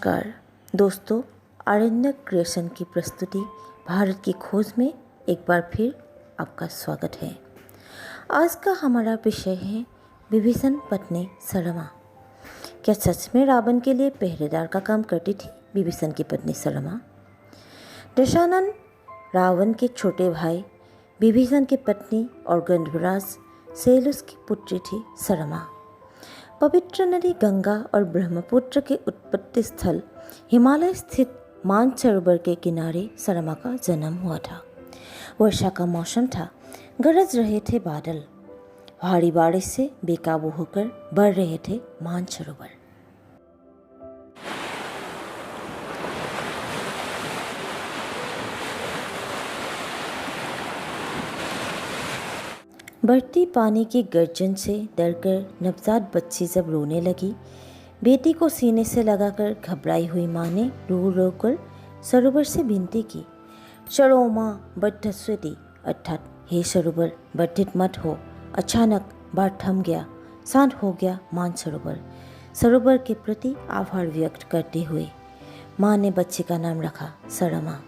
नमस्कार दोस्तों, आरण्यक क्रिएशन की प्रस्तुति भारत की खोज में एक बार फिर आपका स्वागत है। आज का हमारा विषय है विभीषण पत्नी सरमा। क्या सच में रावण के लिए पहरेदार का काम करती थी विभीषण की पत्नी सरमा? दशानन रावण के छोटे भाई विभीषण की पत्नी और गंधर्वराज शैलुष की पुत्री थी सरमा। पवित्र नदी गंगा और ब्रह्मपुत्र के उत्पत्ति स्थल हिमालय स्थित मानसरोवर के किनारे सरमा का जन्म हुआ था। वर्षा का मौसम था, गरज रहे थे बादल, भारी बारिश से बेकाबू होकर बढ़ रहे थे मानसरोवर। बढ़ती पानी की गर्जन से डरकर नवजात बच्ची जब रोने लगी, बेटी को सीने से लगाकर घबराई हुई माँ ने रो रो कर सरोवर से विनती की, चलो माँ बद्धस्वती, अर्थात हे सरोवर वर्धित मत हो। अचानक बाढ़ थम गया, शांत हो गया मानसरोवर। सरोवर के प्रति आभार व्यक्त करते हुए माँ ने बच्चे का नाम रखा सरमा।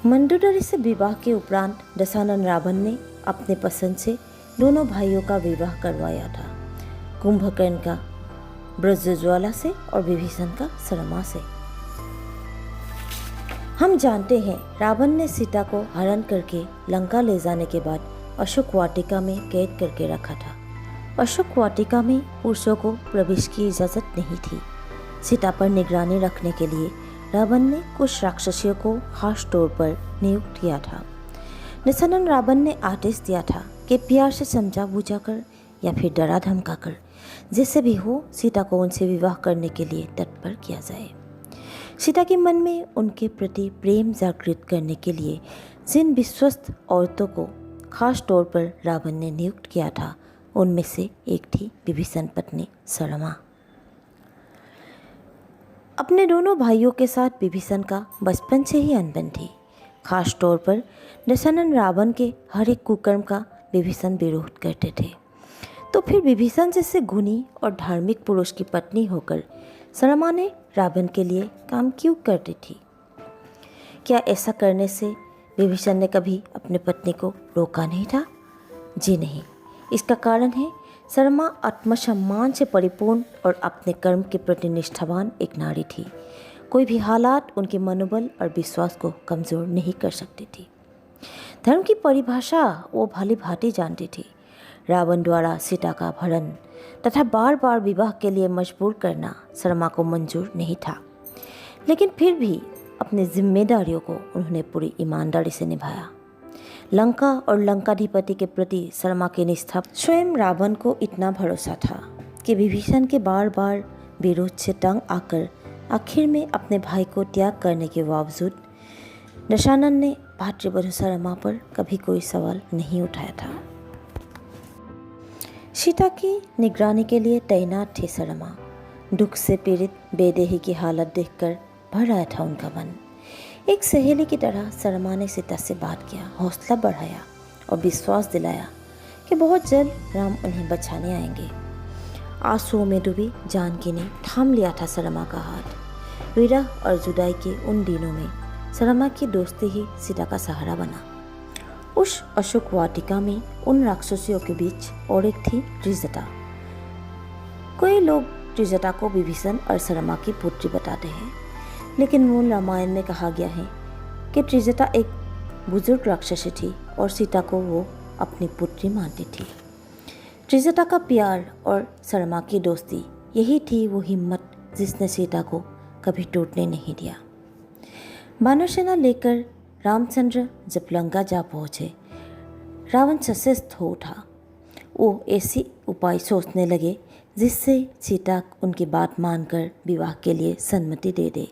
मंदोदरी से विवाह के उपरांत दशानन रावण ने अपने पसंद से दोनों भाइयों का विवाह करवाया था, कुंभकर्ण का ब्रजज्वाला से और विभीषण का सरमा से। हम जानते हैं रावण ने सीता को हरण करके लंका ले जाने के बाद अशोक वाटिका में कैद करके रखा था। अशोक वाटिका में पुरुषों को प्रवेश की इजाजत नहीं थी। सीता पर निगरानी रखने के लिए रावण ने कुछ राक्षसियों को खास तौर पर नियुक्त किया था। दशानन रावण ने आदेश दिया था कि प्यार से समझा बुझा कर या फिर डरा धमका कर जैसे भी हो सीता को उनसे विवाह करने के लिए तत्पर किया जाए। सीता के मन में उनके प्रति प्रेम जागृत करने के लिए जिन विश्वस्त औरतों को खास तौर पर रावण ने नियुक्त किया था, उनमें से एक थी विभीषण पत्नी सरमा। अपने दोनों भाइयों के साथ विभीषण का बचपन से ही अनबन थी। खास तौर पर दशानन रावण के हर एक कुकर्म का विभीषण विरोध करते थे। तो फिर विभीषण जैसे गुणी और धार्मिक पुरुष की पत्नी होकर सरमा ने रावण के लिए काम क्यों करती थी? क्या ऐसा करने से विभीषण ने कभी अपनी पत्नी को रोका नहीं था? जी नहीं। इसका कारण है सरमा आत्मसम्मान से परिपूर्ण और अपने कर्म के प्रति निष्ठावान एक नारी थी। कोई भी हालात उनके मनोबल और विश्वास को कमज़ोर नहीं कर सकती थी। धर्म की परिभाषा वो भली भांति जानती थी। रावण द्वारा सीता का अपहरण तथा बार बार विवाह के लिए मजबूर करना सरमा को मंजूर नहीं था, लेकिन फिर भी अपनी जिम्मेदारियों को उन्होंने पूरी ईमानदारी से निभाया। लंका और लंकाधिपति के प्रति सरमा की निष्ठा, स्वयं रावण को इतना भरोसा था कि विभीषण के बार बार विरोध से तंग आकर आखिर में अपने भाई को त्याग करने के बावजूद दशानन ने भातृवधू सरमा पर कभी कोई सवाल नहीं उठाया था। सीता की निगरानी के लिए तैनात थे सरमा। दुख से पीड़ित बेदेही की हालत देखकर भर आया था उनका मन। एक सहेली की तरह सरमा ने सीता से बात किया, हौसला बढ़ाया और विश्वास दिलाया कि बहुत जल्द राम उन्हें बचाने आएंगे। आंसुओं में डूबी जानकी ने थाम लिया था सरमा का हाथ। विरह और जुदाई के उन दिनों में सरमा की दोस्ती ही सीता का सहारा बना। उस अशोक वाटिका में उन राक्षसियों के बीच और एक थी त्रिजटा। कोई लोग त्रिजटा को विभीषण और सरमा की पुत्री बताते हैं, लेकिन मूल रामायण में कहा गया है कि त्रिजटा एक बुजुर्ग राक्षसी थी और सीता को वो अपनी पुत्री मानती थी। त्रिजटा का प्यार और सरमा की दोस्ती, यही थी वो हिम्मत जिसने सीता को कभी टूटने नहीं दिया। वानर सेना लेकर रामचंद्र जब लंका जा पहुँचे, रावण सशक्त हो उठा। वो ऐसी उपाय सोचने लगे जिससे सीता उनकी बात मानकर विवाह के लिए सम्मति दे दे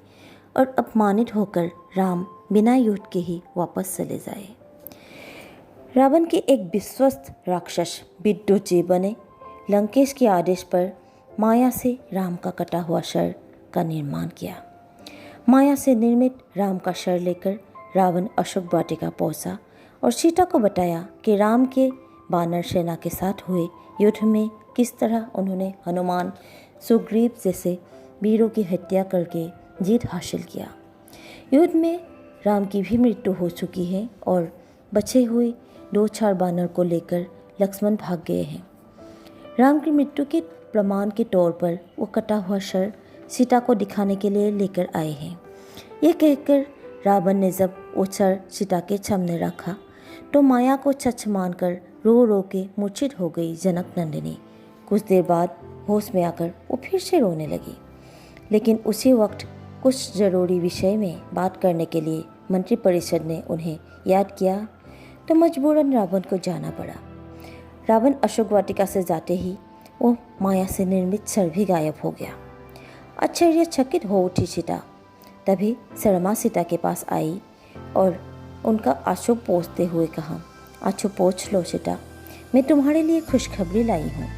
और अपमानित होकर राम बिना युद्ध के ही वापस चले जाए। रावण के एक विश्वस्त राक्षस विद्युजीव बने लंकेश के आदेश पर माया से राम का कटा हुआ शर का निर्माण किया। माया से निर्मित राम का शर लेकर रावण अशोक वाटिका पहुंचा और सीता को बताया कि राम के वानर सेना के साथ हुए युद्ध में किस तरह उन्होंने हनुमान, सुग्रीव जैसे वीरों की हत्या करके जीत हासिल किया। युद्ध में राम की भी मृत्यु हो चुकी है और बचे हुए 2-4 बानर को लेकर लक्ष्मण भाग गए हैं। राम की मृत्यु के प्रमाण के तौर पर वो कटा हुआ सर सीता को दिखाने के लिए लेकर आए हैं। ये कहकर रावण ने जब वो सर सीता के सामने रखा तो माया को छछ मानकर रो रो के मूर्छित हो गई जनक नंदिनी। कुछ देर बाद होश में आकर वो फिर से रोने लगी। लेकिन उसी वक्त कुछ ज़रूरी विषय में बात करने के लिए मंत्रिपरिषद ने उन्हें याद किया तो मजबूरन रावण को जाना पड़ा। रावण अशोक वाटिका से जाते ही वो माया से निर्मित सर भी गायब हो गया। आश्चर्यचकित हो उठी सीता। तभी सरमा सीता के पास आई और उनका आंसू पोंछते हुए कहा, आंसू पोंछ लो सीता, मैं तुम्हारे लिए खुशखबरी लाई हूँ।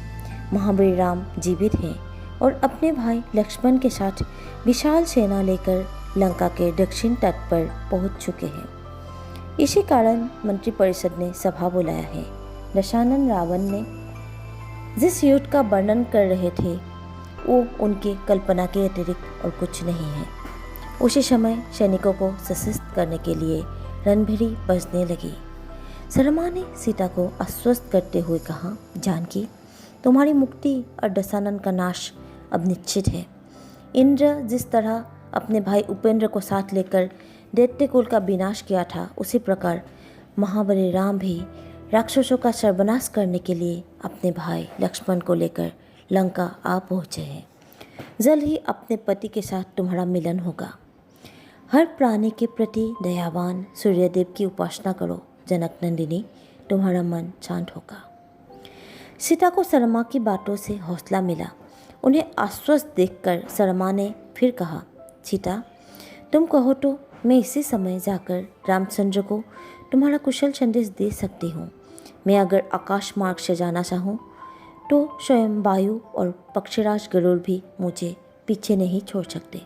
महाबली राम जीवित हैं और अपने भाई लक्ष्मण के साथ विशाल सेना लेकर लंका के दक्षिण तट पर पहुँच चुके हैं। इसी कारण मंत्रिपरिषद ने सभा बुलाया है। दशानन रावण ने जिस युद्ध का वर्णन कर रहे थे वो उनके कल्पना के अतिरिक्त और कुछ नहीं है। उसी समय सैनिकों को सशस्त्र करने के लिए रणभेरी बजने लगी। सरमा ने सीता को आश्वस्त करते हुए कहा, जानकी, तुम्हारी मुक्ति और दशानन का नाश अब निश्चित है। इंद्र जिस तरह अपने भाई उपेंद्र को साथ लेकर दैत्य कुल का विनाश किया था, उसी प्रकार महाबली राम भी राक्षसों का सर्वनाश करने के लिए अपने भाई लक्ष्मण को लेकर लंका आ पहुँचे हैं। जल्द ही अपने पति के साथ तुम्हारा मिलन होगा। हर प्राणी के प्रति दयावान सूर्यदेव की उपासना करो जनक नंदिनी, तुम्हारा मन शांत होगा। सीता को सरमा की बातों से हौसला मिला। उन्हें आश्वस्त देखकर सरमा ने फिर कहा, सीता, तुम कहो तो मैं इसी समय जाकर रामचंद्र को तुम्हारा कुशल संदेश दे सकती हूँ। मैं अगर आकाश मार्ग से जाना चाहूँ तो स्वयं वायु और पक्षीराज गरुड़ भी मुझे पीछे नहीं छोड़ सकते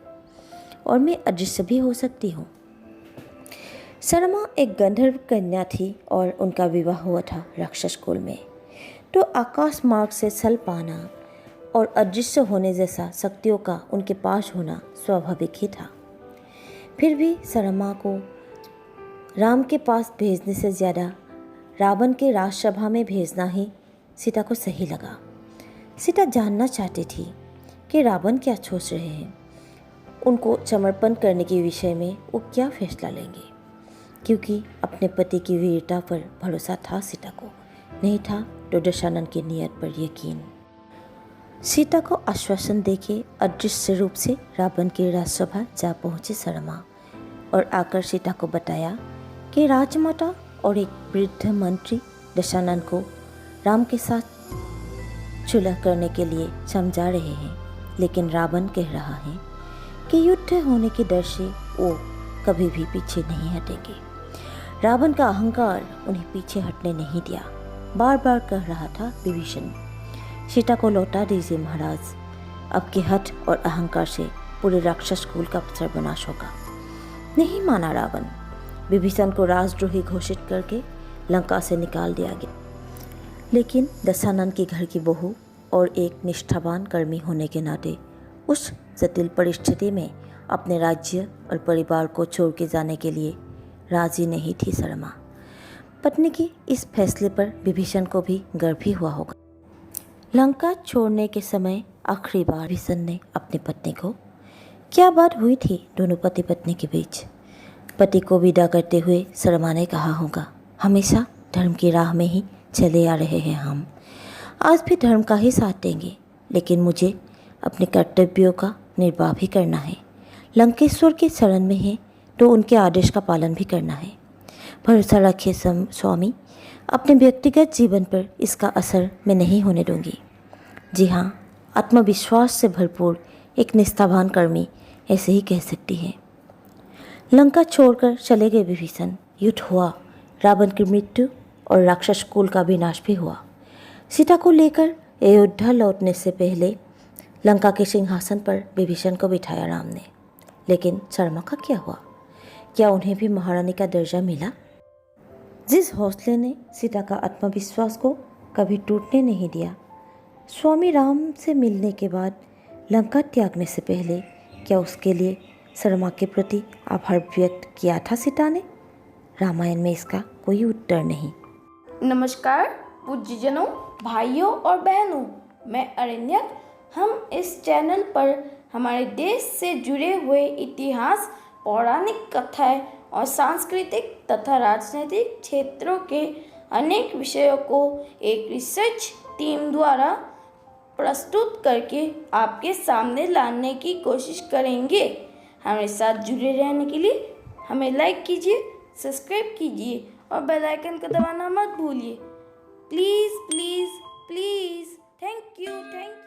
और मैं अदृश्य भी हो सकती हूँ। सरमा एक गंधर्व कन्या थी और उनका विवाह हुआ था राक्षस कुल में, तो आकाश मार्ग से चल पाना और अदृश्य होने जैसा शक्तियों का उनके पास होना स्वाभाविक ही था। फिर भी सरमा को राम के पास भेजने से ज़्यादा रावण के राजसभा में भेजना ही सीता को सही लगा। सीता जानना चाहती थी कि रावण क्या सोच रहे हैं, उनको समर्पण करने के विषय में वो क्या फैसला लेंगे, क्योंकि अपने पति की वीरता पर भरोसा था सीता को, नहीं था तो दशानन की नीयत पर यकीन। सीता को आश्वासन देके अदृश्य रूप से रावण की राजसभा जा पहुँचे सरमा और आकर सीता को बताया कि राजमाता और एक वृद्ध मंत्री दशानन को राम के साथ सुलह करने के लिए समझा रहे हैं, लेकिन रावण कह रहा है कि युद्ध होने के डर से वो कभी भी पीछे नहीं हटेंगे। रावण का अहंकार उन्हें पीछे हटने नहीं दिया। बार बार कह रहा था, विभीषण, सीता को लौटा दीजिए महाराज, अब के हठ और अहंकार से पूरे राक्षस कुल का सर्वनाश होगा। नहीं माना रावण। विभीषण को राजद्रोही घोषित करके लंका से निकाल दिया गया। लेकिन दशानन के घर की बहू और एक निष्ठावान कर्मी होने के नाते उस जटिल परिस्थिति में अपने राज्य और परिवार को छोड़ के जाने के लिए राजी नहीं थी सरमा। पत्नी की इस फैसले पर विभीषण को भी गर्व ही हुआ होगा। लंका छोड़ने के समय आखिरी बार विभीषण ने अपनी पत्नी को, क्या बात हुई थी दोनों पति पत्नी के बीच, पति को विदा करते हुए सरमा ने कहा होगा, हमेशा धर्म की राह में ही चले आ रहे हैं हम, आज भी धर्म का ही साथ देंगे, लेकिन मुझे अपने कर्तव्यों का निर्वाह भी करना है। लंकेश्वर के शरण में है तो उनके आदेश का पालन भी करना है। भरोसा रखिए स्वामी, अपने व्यक्तिगत जीवन पर इसका असर मैं नहीं होने दूंगी। जी हाँ, आत्मविश्वास से भरपूर एक निष्ठावान कर्मी ऐसे ही कह सकती है। लंका छोड़कर चले गए विभीषण। युद्ध हुआ, रावण की मृत्यु और राक्षस कुल का विनाश भी हुआ। सीता को लेकर अयोध्या लौटने से पहले लंका के सिंहासन पर विभीषण को बिठाया राम ने। लेकिन शर्मा का क्या हुआ? क्या उन्हें भी महारानी का दर्जा मिला? जिस हौसले ने सीता का आत्मविश्वास को कभी टूटने नहीं दिया। स्वामी राम से मिलने के बाद लंका त्यागने से पहले क्या उसके लिए शर्मा के प्रति आभार व्यक्त किया था सीता ने? रामायण में इसका कोई उत्तर नहीं। नमस्कार पूज्यजनों, भाइयों और बहनों, मैं अरण्यक। हम इस चैनल पर हमारे देश से जुड़े हुए इतिहास, पौराणिक कथाएं और सांस्कृतिक तथा राजनीतिक क्षेत्रों के अनेक विषयों को एक रिसर्च टीम द्वारा प्रस्तुत करके आपके सामने लाने की कोशिश करेंगे। हमारे साथ जुड़े रहने के लिए हमें लाइक कीजिए, सब्सक्राइब कीजिए और बेल आइकन को दबाना मत भूलिए। Please please please, thank you.